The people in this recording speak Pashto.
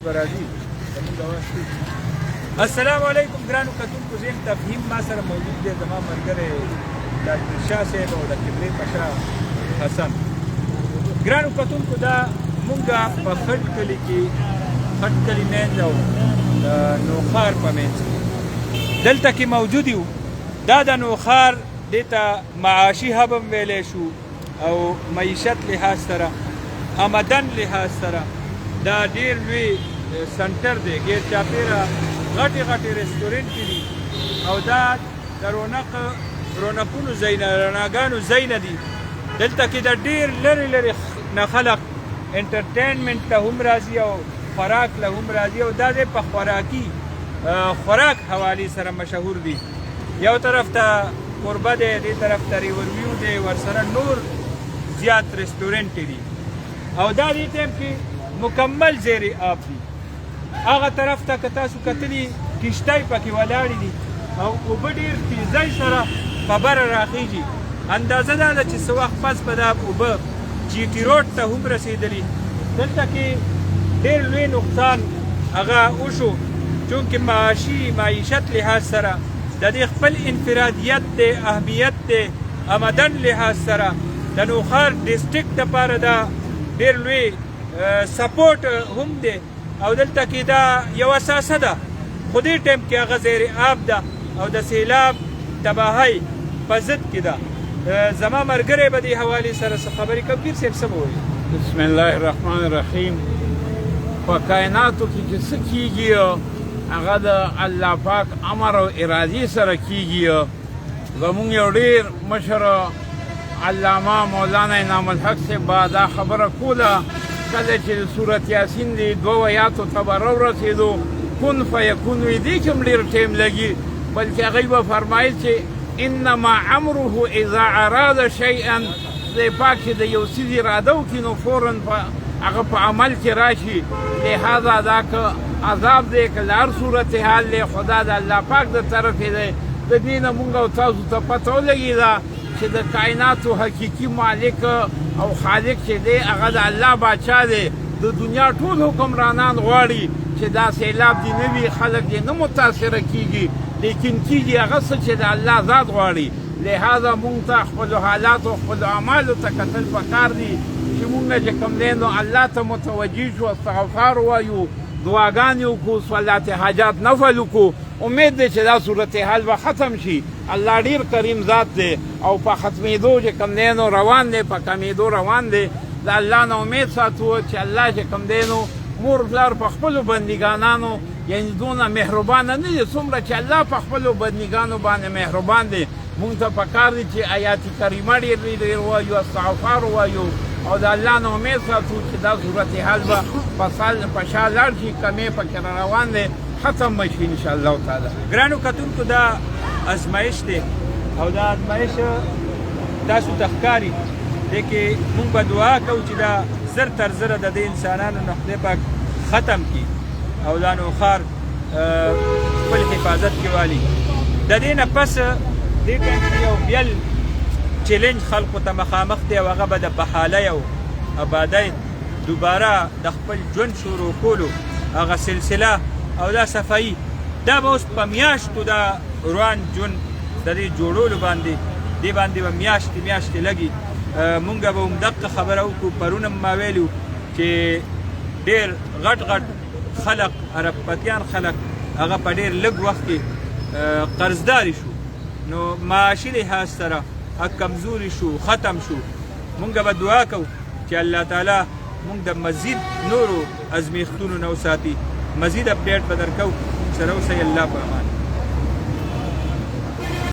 برازي السلام علیکم ګرانو کتونکو زم تفهیم ما سره موجود دی زما ملګری ډاکټر شاه صاحب او د کبرې پشا حسن. ګرانو کتونکو دا مونږه په خټ کلي کې خټ کلي منځ او نوخار په منځ دلته کې موجود یو. دا د نوخار دې ته معاشي هب هم ویلی شو او معیشت لحاظ سره آمدن لحاظ سره دا ډېر لوی سنټر دی. ګیر چاپېره غټې غټې رستورنټې دي او دا د رونقونو ځایونه رڼاګانو ځایونه دي. دلته کې د ډېر لرې لرې نه خلک انټرټینمنټ ته هم راځي او خوراک له هم راځي او دا دی په خوراک حوالې سره مشهور دي. یو طرف ته کوربه دی، دې طرف ته ریورویو دی، ورسره نور زیات رستورنټې دي او دا دې ټایم کې مکمل زیر آب دي. هغه طرف ته که تاسو کتلي کشتۍ پکې ولاړې دي او اوبه ډېر تیزۍ سره په بره راخیږي. اندازه دا ده چې څه وخت پس به دا اوبه جیټي روډ ته هم رسېدلي. دلته کې ډېر لوی نقصان هغه وشو چونکې معیشت لحاظ سره د دې خپل انفرادیت دی، اهمیت دی، آمدن لحاظ سره د نوخار ډسټرکټ دپاره دا ډېر لوی سپورټ هم دی او دلته کې دا یو اساسه ده. خو دې ټایم کې هغه زیر آب ده او د سیلاب تباهۍ په ضد کې ده. زما ملګری به دې حوالې سره څه خبرې کوي. پیر صاحب څه به وایي؟ بسم الله الرحمن الرحیم. په کائناتو کې چې څه کیږي هغه د الله پاک امر او ارادې سره کیږي. زمونږ یو ډېر مشر علامه مولانا انعام الحق صاحب به دا خبره کوله کله چې سورت یاسین دی 2 آیاتو ته به راورسېدو کن فیکون وي دې کې هم ډېر ټایم لګي، بلکې هغوی به فرمایل چې انما امره اذا اراد شیئا خدای پاک چې د یو څیز اراده وکړي نو فورا هغه په عمل کې راشي. لهذا دا که عذاب دی که له هر صورت حال دی خدا د الله پاک د طرفې دی. د دې نه مونږ او تاسو ته پته ولګېده چې د کائناتو حقیقي مالک او خالق چې دی هغه د الله باچا دی. د دنیا ټول حکمرانان غواړي چې دا سیلاب دی نه وي، خلک دی نه متاثره کیږي، لیکن کیږي هغه څه چې د الله ذات غواړي. لهذا مونږ ته خپلو حالاتو خپلو اعمالو ته کتل پکار دي چې مونږ چې کوم دی نو الله ته متوجه شو، استغفار ووایو، دعاګانې وکړو، صلات حاجات نفل وکړو. امید دی چې دا صورتحال به ختم شي. الله ډېر کریم ذات دی او په ختمېدو چې کوم دی نو روان دی، په کمېدو روان دی. د الله نه امید ساتو چې الله چې کوم دی نو مور پلار په خپلو بندګانانو یعنې دونه مهربانه نه دي څومره چې الله په خپلو بندګانو باندې مهربان دی. مونږ ته پکار دي چې آیات کریمه ډېر ووایو، استغفار ووایو او د الله نه امید ساتو چې دا صورتحال به په شا لاړ شي، کمې پکې روان دی، ختم به شي انشاءالله تعالی. ګرانو کتونکو دا ازمایش دی او دا ازمایش تاسو ته ښکاري. دې کې مونږ به دعا کوو چې دا زر تر زره د دې انسانانو نه خدای پاک ختم کړي او دا نوخار خپل حفاظت کې والي. د دې نه پس دې ټایم کې یو بیل چیلنج خلکو ته مخامخ دی او هغه به د بحالۍ او ابادۍ دوباره د خپل ژوند شروع کولو هغه سلسله او دا صفایي دا به اوس په میاشتو دا روان ژوند د دې جوړولو باندې به میاشتې لګي. مونږ به همدغه خبره وکړو. پرون هم ما ویلي چې ډېر غټ خلک عربپتیان خلک هغه په ډېر لږ وخت کې قرضداري شو، نو معاشي لحاظ سره کمزوري شو، ختم شو. مونږ به دعا کوو چې الله تعالی مونږ د مزید نورو ازمیښتونو نه وساتي. مزید اپډیټ به درکوو. سره اوسئ. الله په امان.